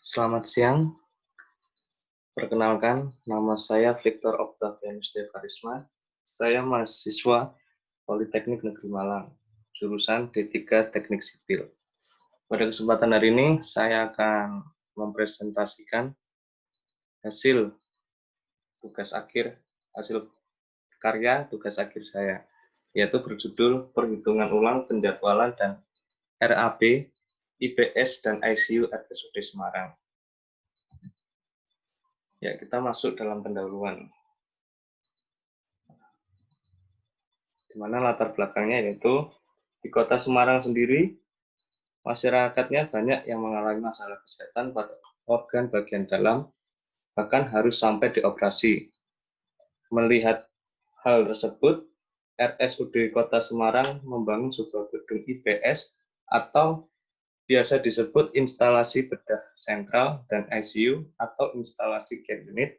Selamat siang, perkenalkan nama saya Victor Octavianus Devarisma. Saya mahasiswa Politeknik Negeri Malang, jurusan D3 Teknik Sipil. Pada kesempatan hari ini, saya akan mempresentasikan hasil tugas akhir, hasil karya tugas akhir saya, yaitu berjudul Perhitungan Ulang Penjadwalan dan RAB, IPS, dan ICU RSUD Semarang. Ya, kita masuk dalam pendahuluan. Di mana latar belakangnya yaitu di Kota Semarang sendiri, masyarakatnya banyak yang mengalami masalah kesehatan pada organ bagian dalam, bahkan harus sampai dioperasi. Melihat hal tersebut, RSUD Kota Semarang membangun sebuah gedung IPS atau biasa disebut instalasi bedah sentral dan ICU atau instalasi care unit,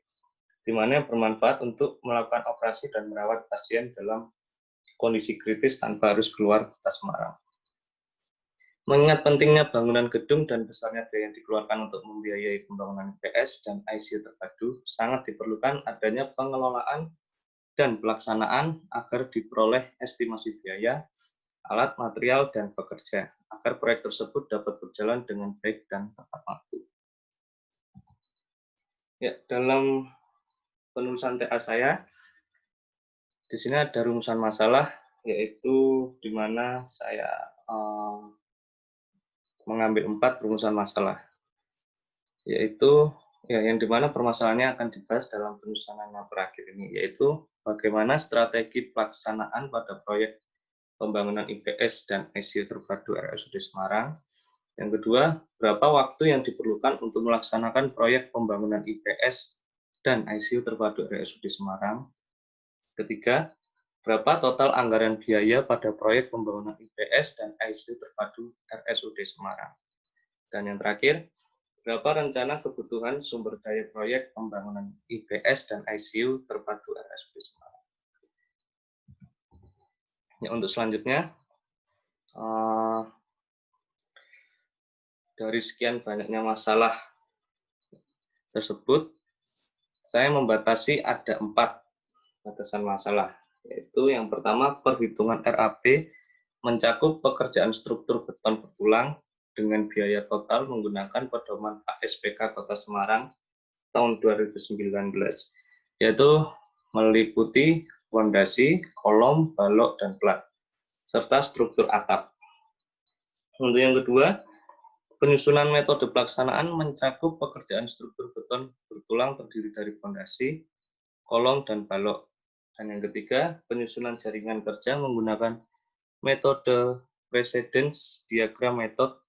di mana bermanfaat untuk melakukan operasi dan merawat pasien dalam kondisi kritis tanpa harus keluar Kota Semarang. Mengingat pentingnya bangunan gedung dan besarnya biaya yang dikeluarkan untuk membiayai pembangunan IPS dan ICU terpadu, sangat diperlukan adanya pengelolaan dan pelaksanaan agar diperoleh estimasi biaya, alat, material, dan pekerja, agar proyek tersebut dapat berjalan dengan baik dan tepat waktu. Ya, dalam penulisan TA saya, di sini ada rumusan masalah, yaitu di mana saya mengambil 4 rumusan masalah, yaitu yang dimana permasalahannya akan dibahas dalam penulisan yang terakhir ini, yaitu bagaimana strategi pelaksanaan pada proyek pembangunan IPS dan ICU terpadu RSUD Semarang. Yang kedua, berapa waktu yang diperlukan untuk melaksanakan proyek pembangunan IPS dan ICU terpadu RSUD Semarang. Ketiga, berapa total anggaran biaya pada proyek pembangunan IPS dan ICU terpadu RSUD Semarang. Dan yang terakhir, berapa rencana kebutuhan sumber daya proyek pembangunan IPS dan ICU terpadu RSUD Semarang. Ya, untuk selanjutnya, dari sekian banyaknya masalah tersebut, saya membatasi ada 4 batasan masalah, yaitu yang pertama, perhitungan RAB mencakup pekerjaan struktur beton betulang dengan biaya total menggunakan pedoman ASPK Kota Semarang tahun 2019, yaitu meliputi fondasi, kolom, balok, dan plat, serta struktur atap. Untuk yang kedua, penyusunan metode pelaksanaan mencakup pekerjaan struktur beton bertulang terdiri dari fondasi, kolom, dan balok. Dan yang ketiga, penyusunan jaringan kerja menggunakan metode Precedence Diagram Method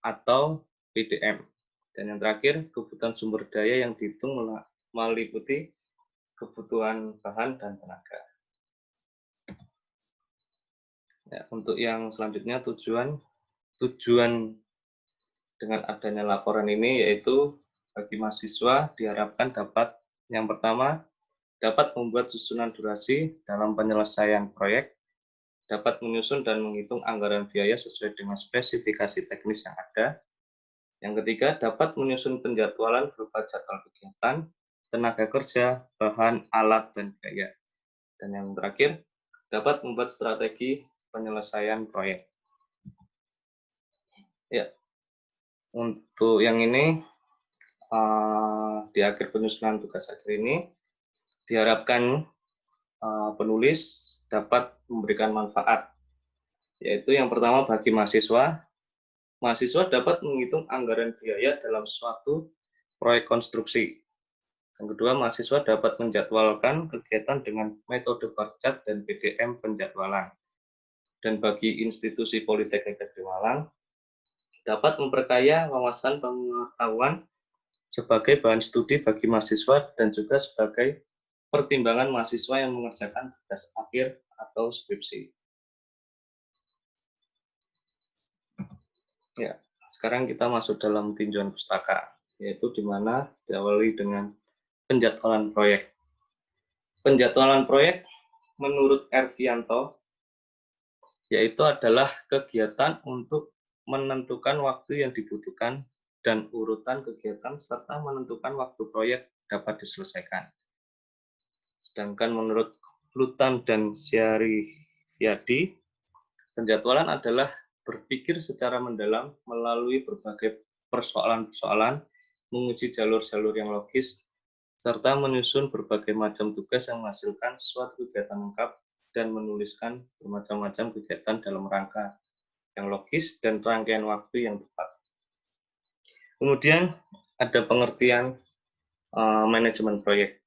atau PDM. Dan yang terakhir, kebutuhan sumber daya yang dihitung meliputi kebutuhan bahan dan tenaga. Ya, untuk yang selanjutnya, tujuan dengan adanya laporan ini yaitu bagi mahasiswa diharapkan dapat, yang pertama, dapat membuat susunan durasi dalam penyelesaian proyek, dapat menyusun dan menghitung anggaran biaya sesuai dengan spesifikasi teknis yang ada. Yang ketiga, dapat menyusun penjadwalan berupa jadwal kegiatan, tenaga kerja, bahan, alat, dan biaya. Dan yang terakhir, dapat membuat strategi penyelesaian proyek. Ya, untuk yang ini, di akhir penyusunan tugas akhir ini, diharapkan penulis dapat memberikan manfaat, yaitu yang pertama bagi mahasiswa dapat menghitung anggaran biaya dalam suatu proyek konstruksi. Yang kedua, mahasiswa dapat menjadwalkan kegiatan dengan metode bar chart dan PDM penjadwalan. Dan bagi institusi Politeknik Negeri Malang, dapat memperkaya wawasan pengetahuan sebagai bahan studi bagi mahasiswa dan juga sebagai pertimbangan mahasiswa yang mengerjakan tugas akhir atau skripsi. Ya, sekarang kita masuk dalam tinjauan pustaka, yaitu di mana diawali dengan penjadwalan proyek. Penjadwalan proyek menurut Ervianto yaitu adalah kegiatan untuk menentukan waktu yang dibutuhkan dan urutan kegiatan serta menentukan waktu proyek dapat diselesaikan. Sedangkan menurut Lutan dan Syarifyadi, penjadwalan adalah berpikir secara mendalam melalui berbagai persoalan-persoalan, menguji jalur-jalur yang logis, serta menyusun berbagai macam tugas yang menghasilkan suatu kegiatan lengkap dan menuliskan bermacam-macam kegiatan dalam rangka yang logis dan rangkaian waktu yang tepat. Kemudian ada pengertian manajemen proyek.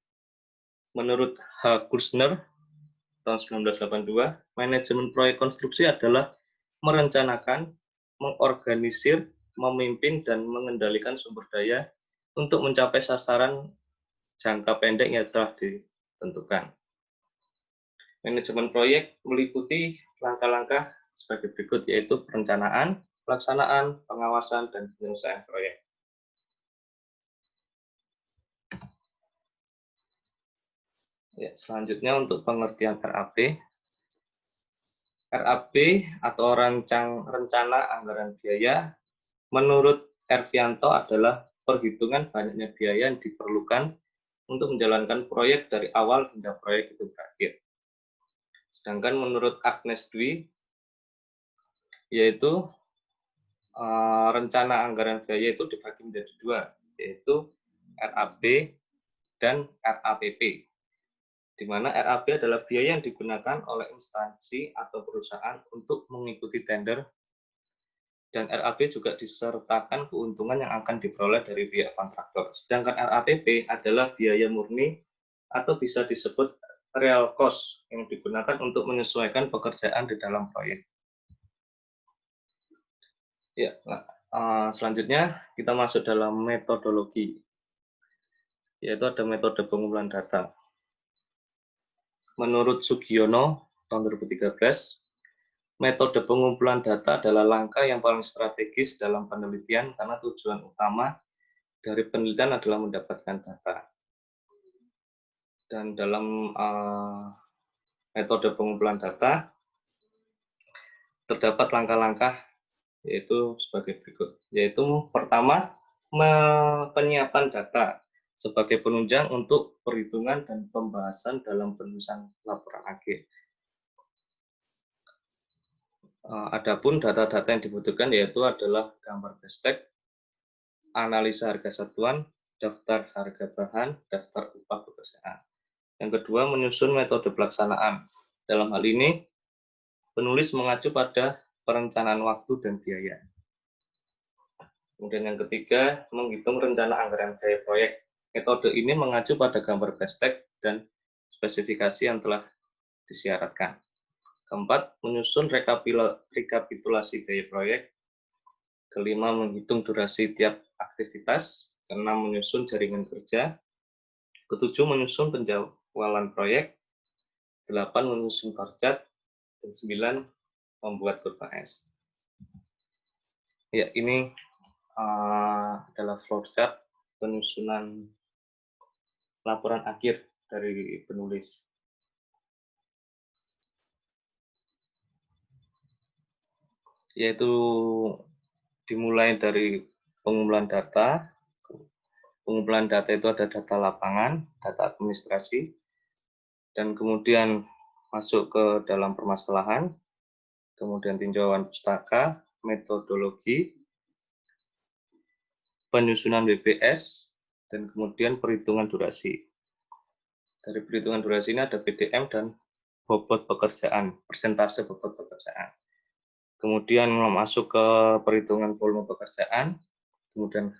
Menurut H. Kursner tahun 1982, manajemen proyek konstruksi adalah merencanakan, mengorganisir, memimpin, dan mengendalikan sumber daya untuk mencapai sasaran jangka pendek yang telah ditentukan. Manajemen proyek meliputi langkah-langkah sebagai berikut, yaitu perencanaan, pelaksanaan, pengawasan, dan penyelesaian proyek. Ya, selanjutnya untuk pengertian RAP. RAP atau Rencana Anggaran Biaya menurut Ervianto adalah perhitungan banyaknya biaya yang diperlukan untuk menjalankan proyek dari awal hingga proyek itu berakhir. Sedangkan menurut Agnes Dwi, yaitu rencana anggaran biaya itu dibagi menjadi dua, yaitu RAP dan RAPP. Di mana RAP adalah biaya yang digunakan oleh instansi atau perusahaan untuk mengikuti tender, dan RAP juga disertakan keuntungan yang akan diperoleh dari pihak kontraktor. Sedangkan RAPP adalah biaya murni atau bisa disebut real cost yang digunakan untuk menyesuaikan pekerjaan di dalam proyek. Ya, selanjutnya kita masuk dalam metodologi, yaitu ada metode pengumpulan data. Menurut Sugiono tahun 2013, metode pengumpulan data adalah langkah yang paling strategis dalam penelitian karena tujuan utama dari penelitian adalah mendapatkan data. Dan dalam metode pengumpulan data terdapat langkah-langkah yaitu sebagai berikut. Yaitu pertama, penyiapan data sebagai penunjang untuk perhitungan dan pembahasan dalam penulisan laporan akhir. Adapun data-data yang dibutuhkan yaitu adalah gambar bestek, analisa harga satuan, daftar harga bahan, daftar upah pekerjaan. Yang kedua, menyusun metode pelaksanaan. Dalam hal ini, penulis mengacu pada perencanaan waktu dan biaya. Kemudian yang ketiga, menghitung rencana anggaran biaya proyek. Metode ini mengacu pada gambar bestek dan spesifikasi yang telah disyaratkan. Keempat, menyusun rekapitulasi biaya proyek. Kelima, menghitung durasi tiap aktivitas. Keenam, menyusun jaringan kerja. Ketujuh, menyusun penjadwalan proyek. 8, menyusun korcat. Dan 9, membuat kurva S. Ya, ini adalah flowchart penyusunan laporan akhir dari penulis. Yaitu dimulai dari pengumpulan data. Pengumpulan data itu ada data lapangan, data administrasi, dan kemudian masuk ke dalam permasalahan, kemudian tinjauan pustaka, metodologi, penyusunan BPS, dan kemudian perhitungan durasi. Dari perhitungan durasi ini ada PDM dan bobot pekerjaan, persentase bobot pekerjaan. Kemudian masuk ke perhitungan volume pekerjaan, kemudian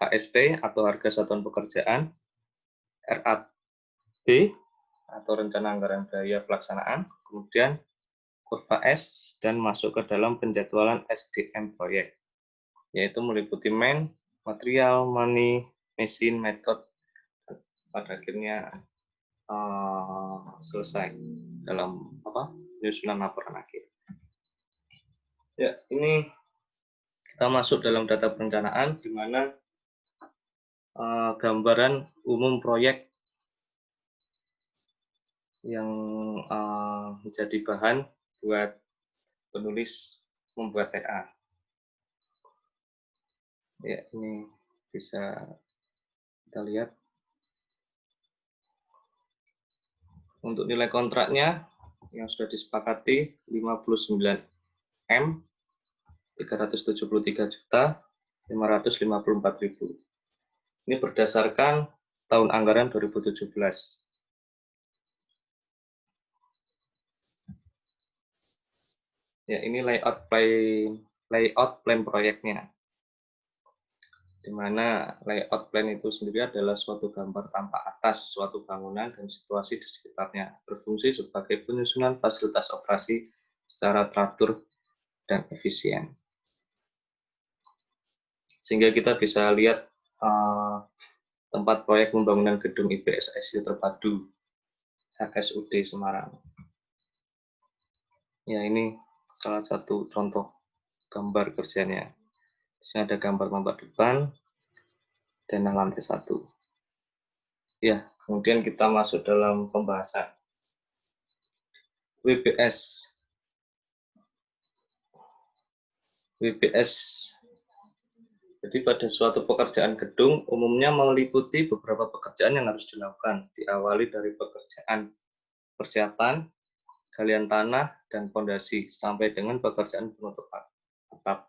HSP atau harga satuan pekerjaan, RAP atau rencana anggaran biaya pelaksanaan, kemudian kurva S, dan masuk ke dalam penjadwalan SDM proyek, yaitu meliputi man, material, money, mesin, metode, pada akhirnya selesai dalam penyusunan laporan akhir. Ya, ini kita masuk dalam data perencanaan di mana gambaran umum proyek yang menjadi bahan buat penulis membuat TA. Ya, ini bisa kita lihat. Untuk nilai kontraknya yang sudah disepakati 59M, 373.554.000. Ini berdasarkan tahun anggaran 2017. Ya, ini layout plan proyeknya. Di mana layout plan itu sendiri adalah suatu gambar tampak atas suatu bangunan dan situasi di sekitarnya, berfungsi sebagai penyusunan fasilitas operasi secara teratur dan efisien. Sehingga kita bisa lihat tempat proyek pembangunan gedung IPS ICU terpadu HSUD Semarang. Ya, ini salah satu contoh gambar kerjanya. Di sini ada gambar tempat depan dan lantai 1. Ya, kemudian kita masuk dalam pembahasan. WBS. Jadi pada suatu pekerjaan gedung umumnya meliputi beberapa pekerjaan yang harus dilakukan. Diawali dari pekerjaan persiapan, galian tanah, dan fondasi, sampai dengan pekerjaan penutupan atap.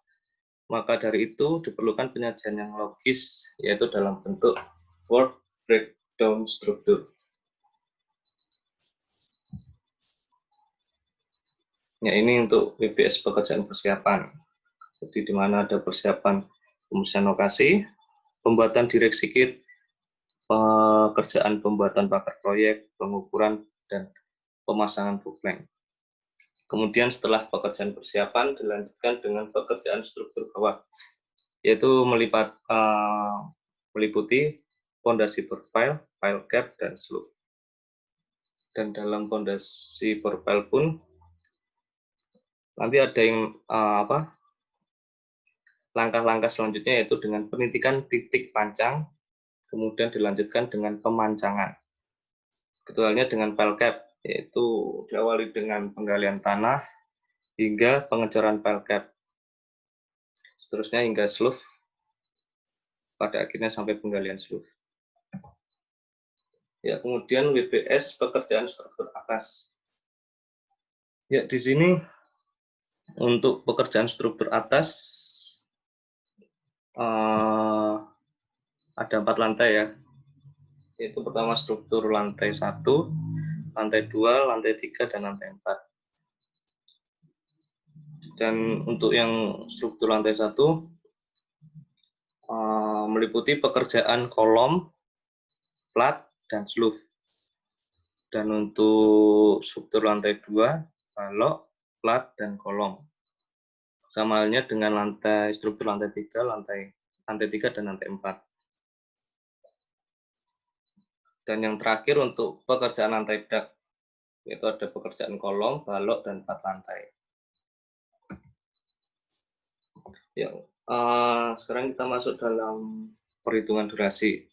Maka dari itu diperlukan penyajian yang logis, yaitu dalam bentuk work breakdown struktur. Ya, ini untuk WBS pekerjaan persiapan. Jadi di mana ada persiapan pembersihan lokasi, pembuatan direksi kit, pekerjaan pembuatan paket proyek, pengukuran, dan pemasangan booklet. Kemudian setelah pekerjaan persiapan dilanjutkan dengan pekerjaan struktur bawah, yaitu meliputi fondasi berpile, pile cap, dan slope. Dan dalam fondasi berpile pun nanti ada yang langkah-langkah selanjutnya, yaitu dengan penintikan titik pancang, kemudian dilanjutkan dengan pemancangan. Ketuanya dengan pile cap, yaitu diawali dengan penggalian tanah hingga pengecoran pile cap. Seterusnya hingga slough, pada akhirnya sampai penggalian slough. Ya, kemudian WBS pekerjaan struktur atas. Ya, di sini untuk pekerjaan struktur atas ada 4 lantai ya. Yaitu pertama struktur lantai 1, lantai 2, lantai 3, dan lantai 4. Dan untuk yang struktur lantai 1 meliputi pekerjaan kolom, plat, dan slough. Dan untuk struktur lantai 2, balok, plat, dan kolom. Sama halnya dengan struktur lantai 3, lantai 3 dan lantai 4. Dan yang terakhir untuk pekerjaan lantai dak, yaitu ada pekerjaan kolom, balok, dan 4 lantai. Ya, sekarang kita masuk dalam perhitungan durasi,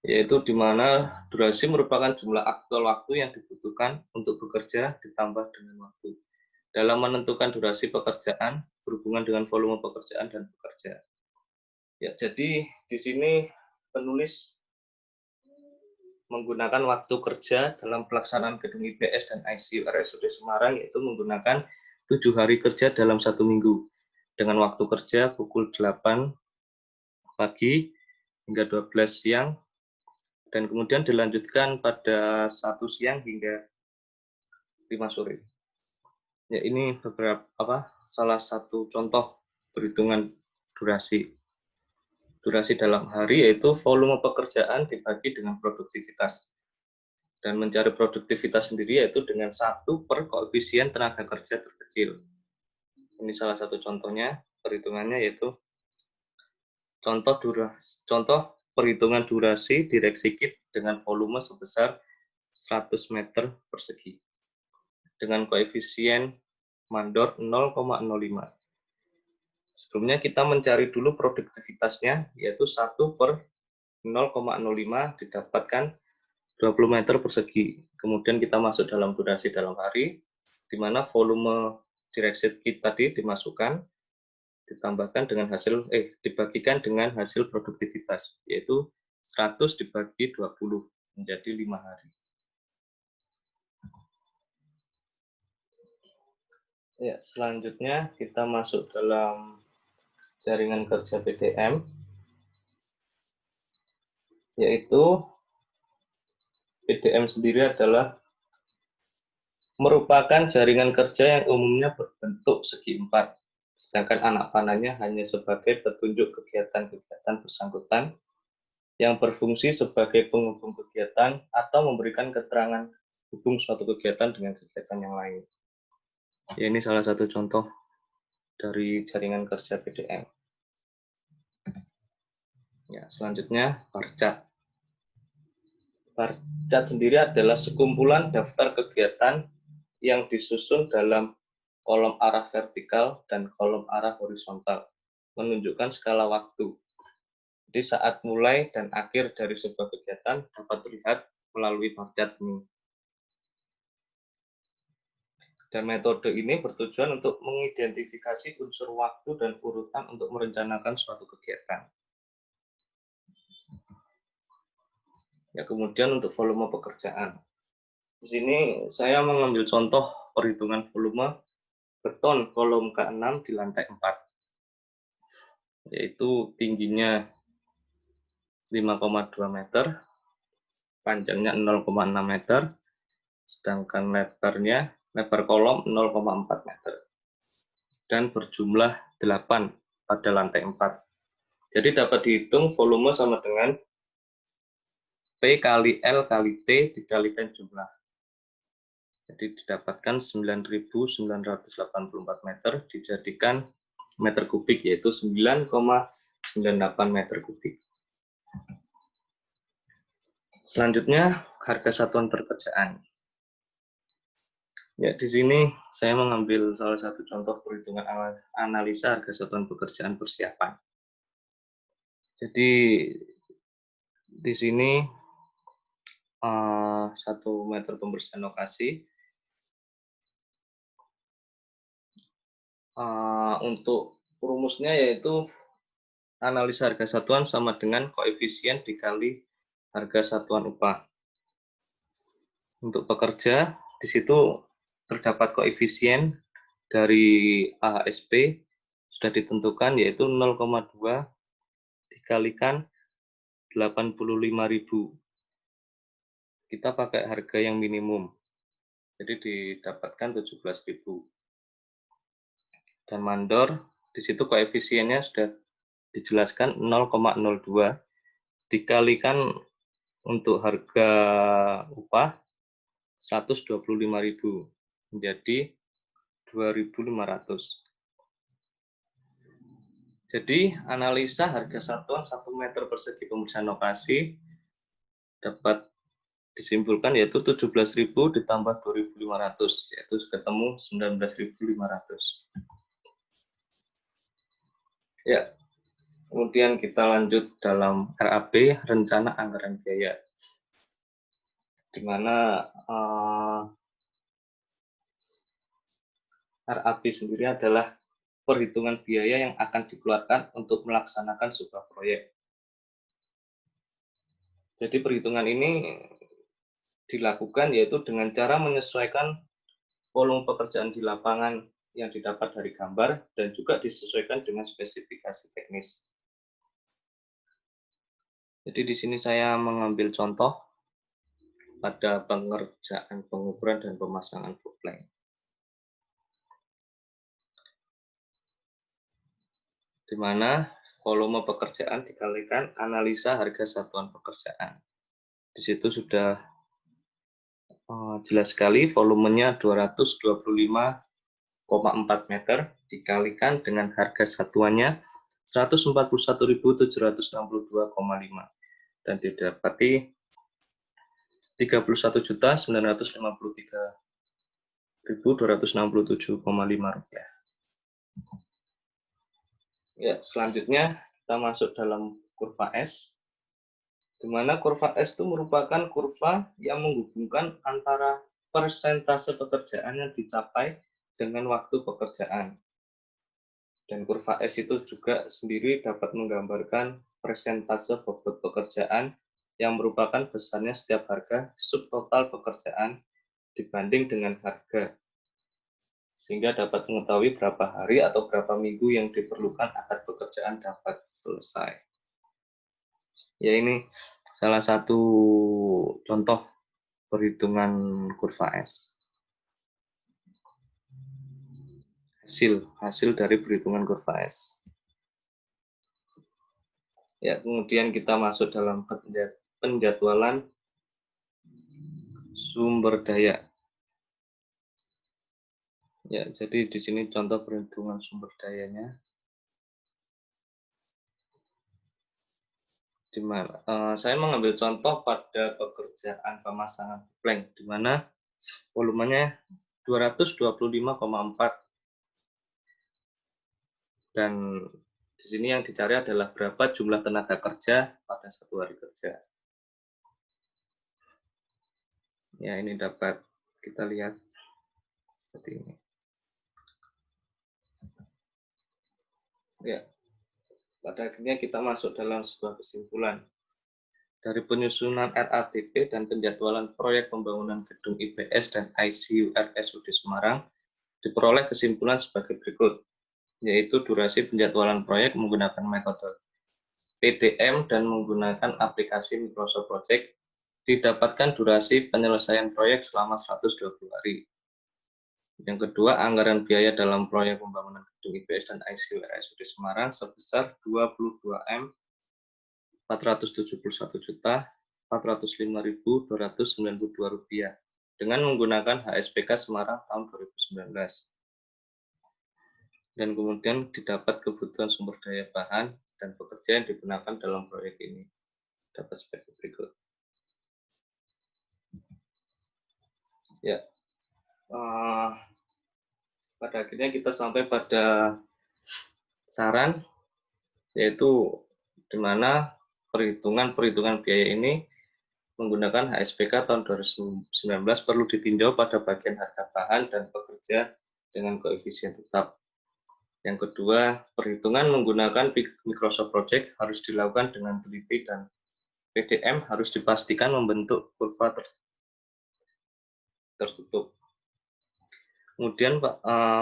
yaitu di mana durasi merupakan jumlah aktual waktu yang dibutuhkan untuk bekerja ditambah dengan waktu. Dalam menentukan durasi pekerjaan berhubungan dengan volume pekerjaan dan pekerja. Ya, jadi di sini penulis menggunakan waktu kerja dalam pelaksanaan gedung IPS dan ICU RSUD Semarang, yaitu menggunakan 7 hari kerja dalam 1 minggu dengan waktu kerja pukul 8 pagi hingga 12 siang dan kemudian dilanjutkan pada 1 siang hingga 5 sore. Ya, ini salah satu contoh perhitungan durasi. Durasi dalam hari yaitu volume pekerjaan dibagi dengan produktivitas. Dan mencari produktivitas sendiri yaitu dengan 1 per koefisien tenaga kerja terkecil. Ini salah satu contohnya, perhitungannya yaitu contoh perhitungan durasi direksi kit dengan volume sebesar 100 meter persegi dengan koefisien mandor 0,05. Sebelumnya kita mencari dulu produktivitasnya, yaitu 1 per 0,05 didapatkan 20 meter persegi. Kemudian kita masuk dalam durasi dalam hari, di mana volume direksi kit tadi dimasukkan, ditambahkan dengan dibagikan dengan hasil produktivitas, yaitu 100 dibagi 20 menjadi 5 hari. Ya, selanjutnya kita masuk dalam jaringan kerja PDM, yaitu PDM sendiri adalah merupakan jaringan kerja yang umumnya berbentuk segi empat, sedangkan anak panahnya hanya sebagai petunjuk kegiatan-kegiatan bersangkutan yang berfungsi sebagai penghubung kegiatan atau memberikan keterangan hubung suatu kegiatan dengan kegiatan yang lain. Ya, ini salah satu contoh dari jaringan kerja PDM. Ya, selanjutnya bar chart. Bar chart sendiri adalah sekumpulan daftar kegiatan yang disusun dalam kolom arah vertikal dan kolom arah horizontal, menunjukkan skala waktu. Jadi saat mulai dan akhir dari sebuah kegiatan dapat terlihat melalui bar chart ini. Dan metode ini bertujuan untuk mengidentifikasi unsur waktu dan urutan untuk merencanakan suatu kegiatan. Ya, kemudian untuk volume pekerjaan. Di sini saya mengambil contoh perhitungan volume beton kolom ke-6 di lantai 4. Yaitu tingginya 5,2 meter, panjangnya 0,6 meter, sedangkan lebar kolom 0,4 meter. Dan berjumlah 8 pada lantai 4. Jadi dapat dihitung volume sama dengan P kali L kali T dikalikan jumlah. Jadi didapatkan 9.984 meter dijadikan meter kubik, yaitu 9,98 meter kubik. Selanjutnya, harga satuan pekerjaan. Ya, di sini saya mengambil salah satu contoh perhitungan analisa harga satuan pekerjaan persiapan. Jadi di sini 1 meter pembersihan lokasi untuk rumusnya yaitu analisa harga satuan sama dengan koefisien dikali harga satuan upah. Untuk pekerja di situ terdapat koefisien dari AHSP sudah ditentukan yaitu 0,2 dikalikan 85.000. Kita pakai harga yang minimum. Jadi didapatkan 17.000. Dan mandor di situ koefisiennya sudah dijelaskan 0,02 dikalikan untuk harga upah 125.000 menjadi 2.500. Jadi analisa harga satuan 1 meter persegi pembersihan lokasi dapat disimpulkan yaitu 17.000 ditambah 2.500, yaitu ketemu 19.500. Ya, kemudian kita lanjut dalam RAB, rencana anggaran biaya, di mana RAB sendiri adalah perhitungan biaya yang akan dikeluarkan untuk melaksanakan sebuah proyek. Jadi perhitungan ini dilakukan yaitu dengan cara menyesuaikan volume pekerjaan di lapangan yang didapat dari gambar dan juga disesuaikan dengan spesifikasi teknis. Jadi di sini saya mengambil contoh pada pengerjaan pengukuran dan pemasangan booklet. Di mana volume pekerjaan dikalikan analisa harga satuan pekerjaan. Di situ sudah jelas sekali volumenya 225,4 meter dikalikan dengan harga satuannya 141.762,5 dan didapati 31.953.267,5 rupiah. Ya, selanjutnya kita masuk dalam kurva S, di mana kurva S itu merupakan kurva yang menghubungkan antara persentase pekerjaan yang dicapai dengan waktu pekerjaan. Dan kurva S itu juga sendiri dapat menggambarkan persentase bobot pekerjaan yang merupakan besarnya setiap harga subtotal pekerjaan dibanding dengan harga, sehingga dapat mengetahui berapa hari atau berapa minggu yang diperlukan agar pekerjaan dapat selesai. Ya, ini salah satu contoh perhitungan kurva S. Hasil dari perhitungan kurva S. Ya, kemudian kita masuk dalam penjadwalan sumber daya. Ya, jadi di sini contoh perhitungan sumber dayanya. Di mana saya mengambil contoh pada pekerjaan pemasangan plank, di mana volumenya 225,4, dan di sini yang dicari adalah berapa jumlah tenaga kerja pada satu hari kerja. Ya, ini dapat kita lihat seperti ini. Ya, pada akhirnya kita masuk dalam sebuah kesimpulan. Dari penyusunan RATP dan penjadwalan proyek pembangunan gedung IPS dan ICU RSUD Semarang, diperoleh kesimpulan sebagai berikut, yaitu durasi penjadwalan proyek menggunakan metode PDM dan menggunakan aplikasi Microsoft Project, didapatkan durasi penyelesaian proyek selama 120 hari. Yang kedua, anggaran biaya dalam proyek pembangunan gedung IPS dan ICU RSUD Semarang sebesar 22 Rp471.405.292 dengan menggunakan HSBK Semarang tahun 2019. Dan kemudian didapat kebutuhan sumber daya bahan dan pekerja yang digunakan dalam proyek ini. Dapat sebagai berikut. Ya, pada akhirnya kita sampai pada saran, yaitu di mana perhitungan biaya ini menggunakan HSBK tahun 2019 perlu ditinjau pada bagian harga bahan dan pekerja dengan koefisien tetap. Yang kedua, perhitungan menggunakan Microsoft Project harus dilakukan dengan teliti dan PDM harus dipastikan membentuk kurva tertutup. Kemudian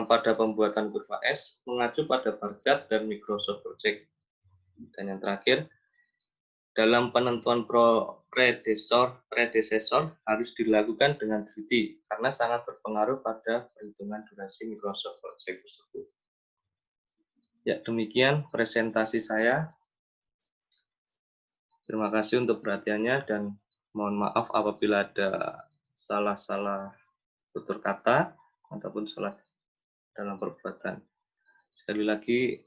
pada pembuatan kurva S mengacu pada bar chart dan Microsoft Project. Dan yang terakhir, dalam penentuan predesesor harus dilakukan dengan teliti karena sangat berpengaruh pada perhitungan durasi Microsoft Project tersebut. Ya, demikian presentasi saya. Terima kasih untuk perhatiannya dan mohon maaf apabila ada salah-salah tutur kata ataupun salah dalam perbuatan. Sekali lagi,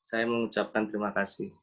saya mengucapkan terima kasih.